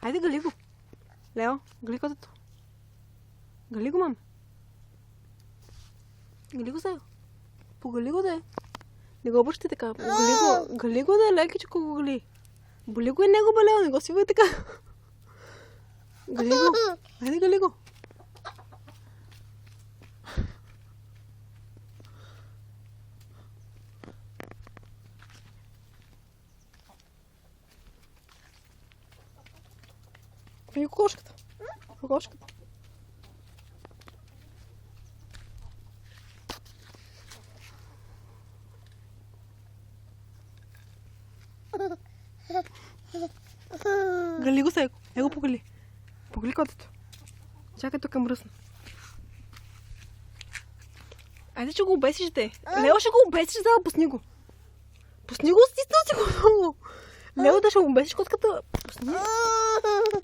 Айде, гали го. Лео, гали котето. Гали го, мам. Гали го, сега. Погали го да е. Не го обръщай така. Гали го да е, лекичко го гали. Боли го и него, Лео, не го свивай така. Гали го. Айде, гали го. Гали кокошката. Кокошката. Гали го, сега. Его погали. Погали котето. Чакай, тук мръсна. Айде, ще го обесиш, те. Лео, ще го обесиш, за да пусни го. Пусни го, стисна си го много. Лео, да ще го обесиш котката. Пусни.